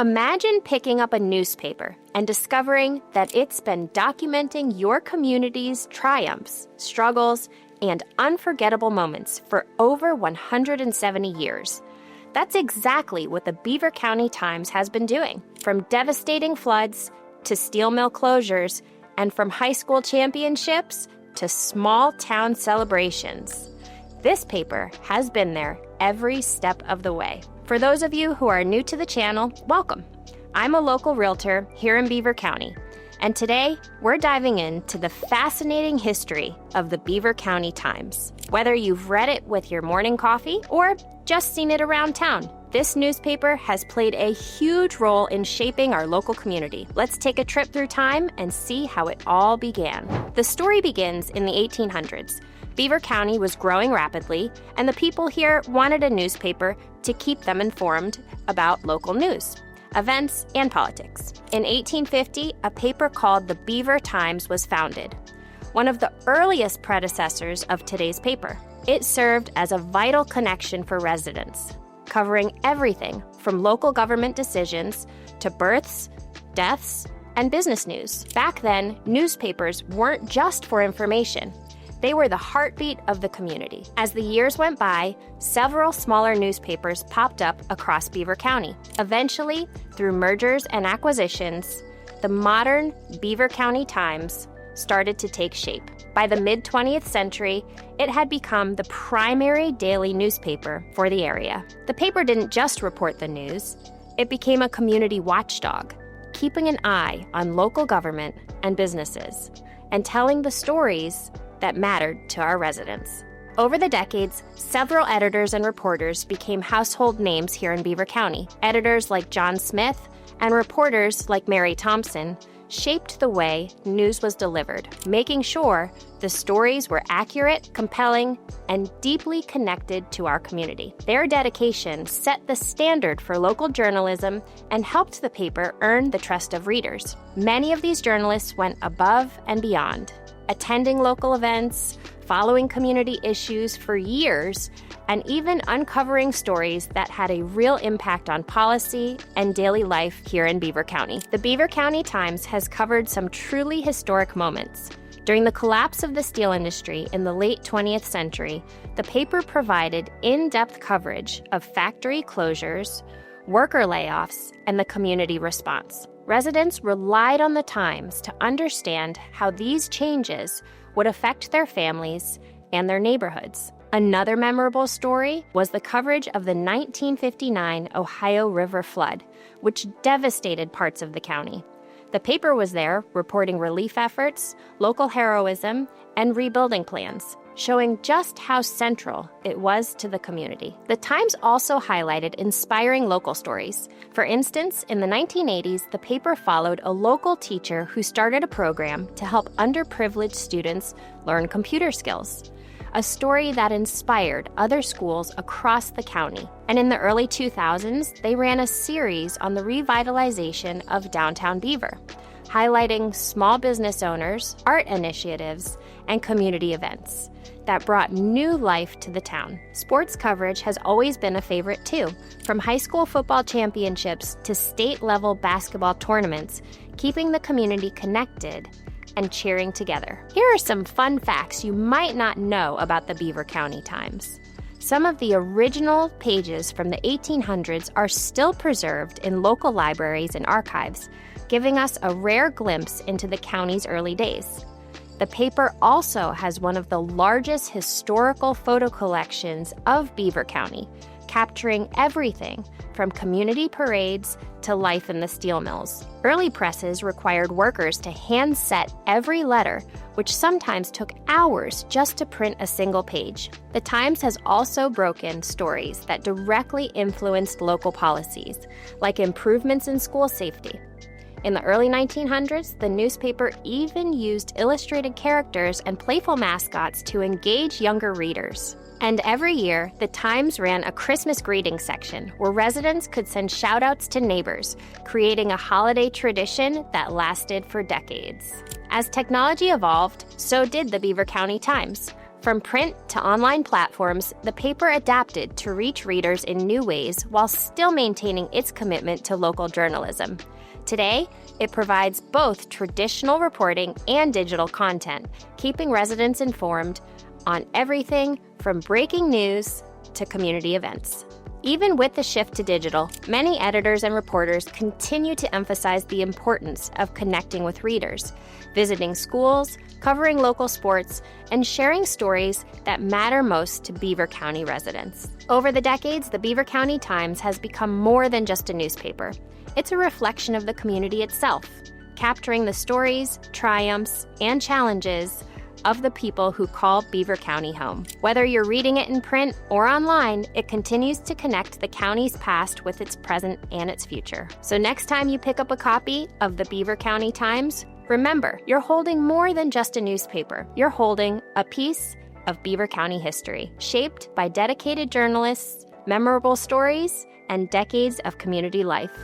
Imagine picking up a newspaper and discovering that it's been documenting your community's triumphs, struggles, and unforgettable moments for over 170 years. That's exactly what the Beaver County Times has been doing, from devastating floods to steel mill closures, and from high school championships to small town celebrations. This paper has been there every step of the way. For those of you who are new to the channel, welcome. I'm a local realtor here in Beaver County, and today we're diving into the fascinating history of the Beaver County Times. Whether you've read it with your morning coffee or just seen it around town, this newspaper has played a huge role in shaping our local community. Let's take a trip through time and see how it all began. The story begins in the 1800s. Beaver County was growing rapidly, and the people here wanted a newspaper to keep them informed about local news, events, and politics. In 1850, a paper called the Beaver Times was founded, one of the earliest predecessors of today's paper. It served as a vital connection for residents, covering everything from local government decisions to births, deaths, and business news. Back then, newspapers weren't just for information. They were the heartbeat of the community. As the years went by, several smaller newspapers popped up across Beaver County. Eventually, through mergers and acquisitions, the modern Beaver County Times started to take shape. By the mid-20th century, it had become the primary daily newspaper for the area. The paper didn't just report the news, it became a community watchdog, keeping an eye on local government and businesses, and telling the stories that mattered to our residents. Over the decades, several editors and reporters became household names here in Beaver County. Editors like John Smith and reporters like Mary Thompson shaped the way news was delivered, making sure the stories were accurate, compelling, and deeply connected to our community. Their dedication set the standard for local journalism and helped the paper earn the trust of readers. Many of these journalists went above and beyond, attending local events, following community issues for years, and even uncovering stories that had a real impact on policy and daily life here in Beaver County. The Beaver County Times has covered some truly historic moments. During the collapse of the steel industry in the late 20th century, the paper provided in-depth coverage of factory closures, worker layoffs, and the community response. Residents relied on the Times to understand how these changes would affect their families and their neighborhoods. Another memorable story was the coverage of the 1959 Ohio River flood, which devastated parts of the county. The paper was there reporting relief efforts, local heroism, and rebuilding plans, showing just how central it was to the community. The Times also highlighted inspiring local stories. For instance, in the 1980s, the paper followed a local teacher who started a program to help underprivileged students learn computer skills, a story that inspired other schools across the county. And in the early 2000s, they ran a series on the revitalization of downtown Beaver, highlighting small business owners, art initiatives, and community events that brought new life to the town. Sports coverage has always been a favorite too, from high school football championships to state-level basketball tournaments, keeping the community connected and cheering together. Here are some fun facts you might not know about the Beaver County Times. Some of the original pages from the 1800s are still preserved in local libraries and archives, giving us a rare glimpse into the county's early days. The paper also has one of the largest historical photo collections of Beaver County, capturing everything from community parades to life in the steel mills. Early presses required workers to hand set every letter, which sometimes took hours just to print a single page. The Times has also broken stories that directly influenced local policies, like improvements in school safety. In the early 1900s, the newspaper even used illustrated characters and playful mascots to engage younger readers. And every year, the Times ran a Christmas greeting section where residents could send shout-outs to neighbors, creating a holiday tradition that lasted for decades. As technology evolved, so did the Beaver County Times. From print to online platforms, the paper adapted to reach readers in new ways while still maintaining its commitment to local journalism. Today, it provides both traditional reporting and digital content, keeping residents informed on everything from breaking news to community events. Even with the shift to digital, many editors and reporters continue to emphasize the importance of connecting with readers, visiting schools, covering local sports, and sharing stories that matter most to Beaver County residents. Over the decades, the Beaver County Times has become more than just a newspaper. It's a reflection of the community itself, capturing the stories, triumphs, and challenges of the people who call Beaver County home. Whether you're reading it in print or online, it continues to connect the county's past with its present and its future. So next time you pick up a copy of the Beaver County Times, remember, you're holding more than just a newspaper. You're holding a piece of Beaver County history, shaped by dedicated journalists, memorable stories, and decades of community life.